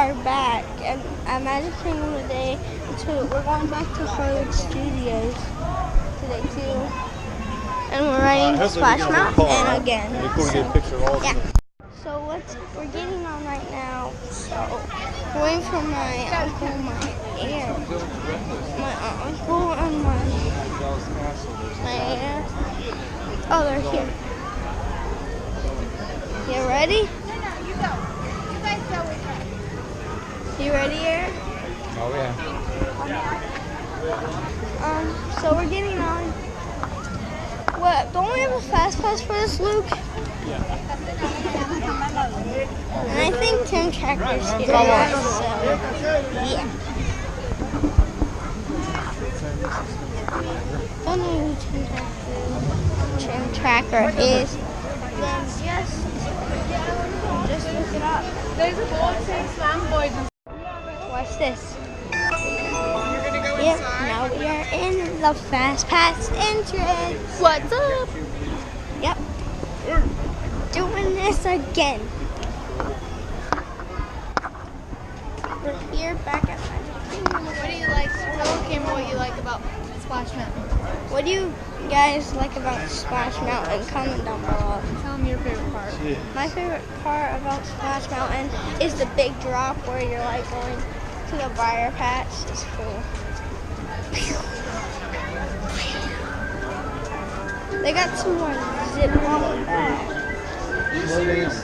are back, and I'm editing today. We're going back to Hollywood Studios today too, and we're riding Splash Mountain again. So we're getting on right now. So we're waiting for my uncle, my uncle, and my aunt. Oh, they're here. You ready? No, you go. You guys go with us. You ready, Eric? Oh yeah. So we're getting on. What? Don't we have a fast pass for this, Luke? Yeah. And I think Tim Tracker's here. So, yeah. Don't know who Tim Tracker is. Then just look it up. There's a Walt Slam Boys. Watch this. Yep, now we are in the Fast Pass entrance. What's up? Yep. Doing this again. We're here back at Magic Kingdom. What do you like? Tell the camera what you like about Splash Mountain. What do you guys like about Splash Mountain? Comment down below. Tell them your favorite part. My favorite part about Splash Mountain is the big drop where you're like going to the briar patch. It's cool. They got some more zip on back. Are you serious?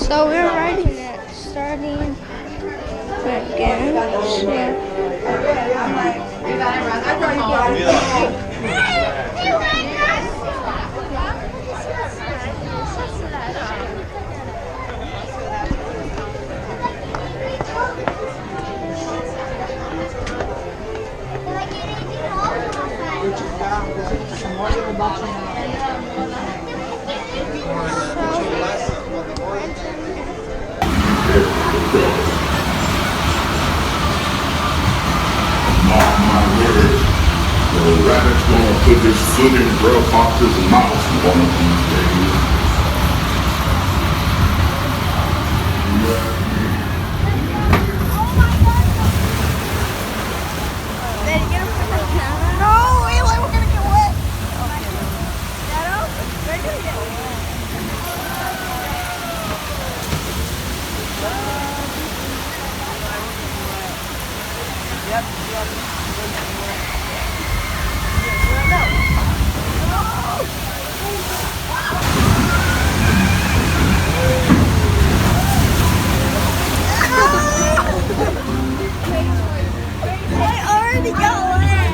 So we're riding it, starting again. Mark my words, the rabbit's gonna put his foot in Bro Fox's mouth one of these days. No, Eli, we're gonna get wet. We're gonna get wet. I already got wet.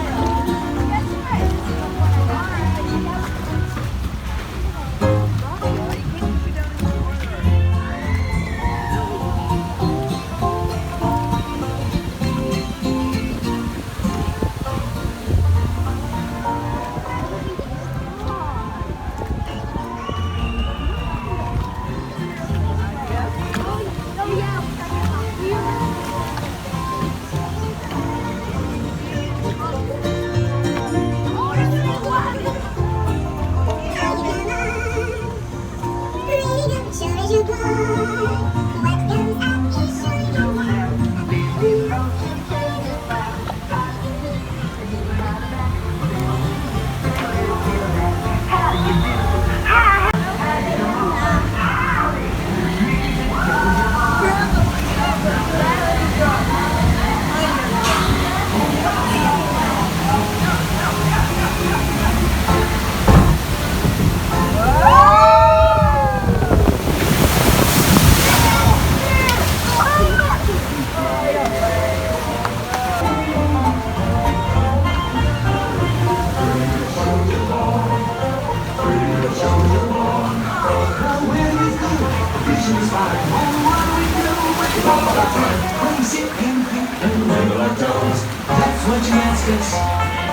That's what you ask us,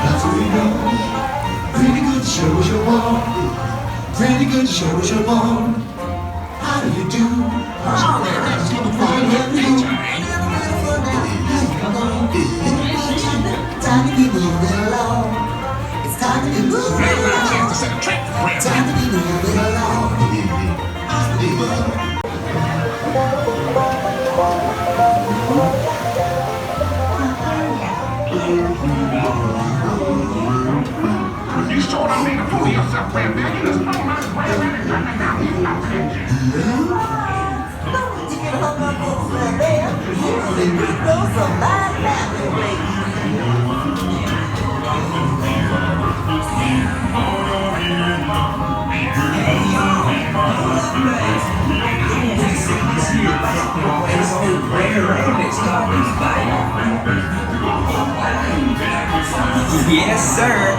that's what we know. Pretty good show was your born. Pretty good show was your born. How do you do? How do you do? Time to be moving along. It's time to be moving along. Time to be moving along. sort of made a fool of yourself, man. You just know my way. Yes, sir.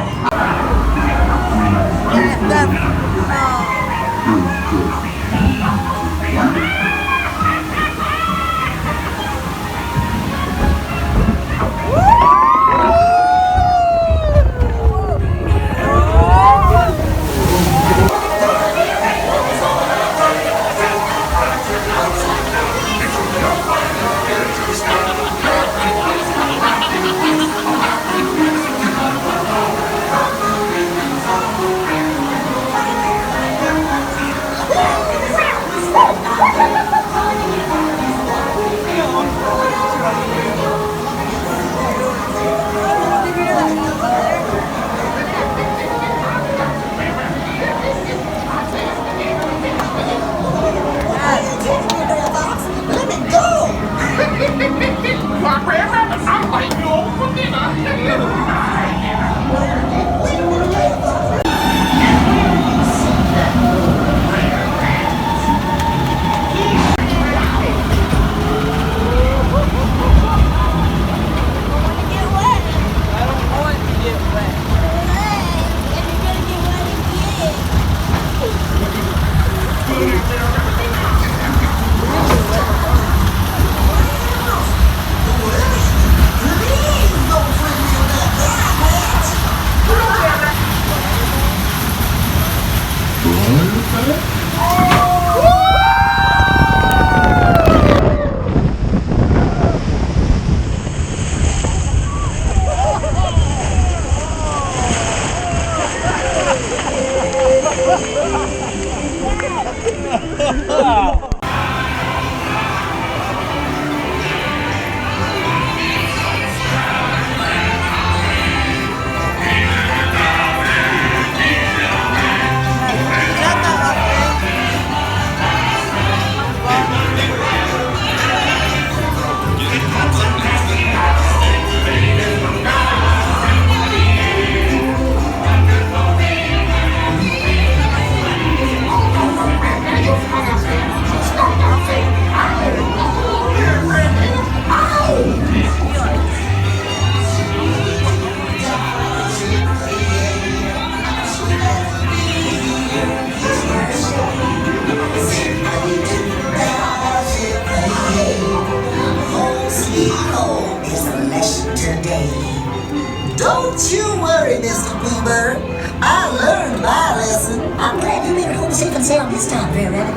Don't you worry, Mr. Bluebird. I learned my lesson. I'm glad you made it home safe and sound this time, Fair Rabbit.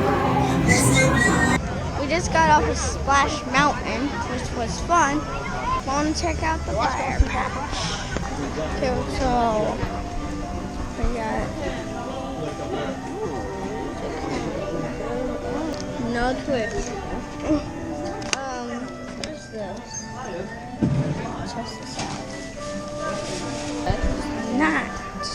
We just got off of Splash Mountain, which was fun. Want to check out the fire patch. Okay, so we got no twist. What is this? Check this out. Nuts.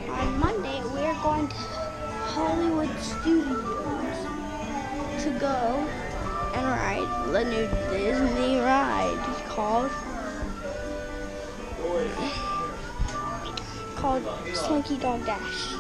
On Monday, we're going to Hollywood Studios to go and ride the new Disney ride called Slinky Dog Dash.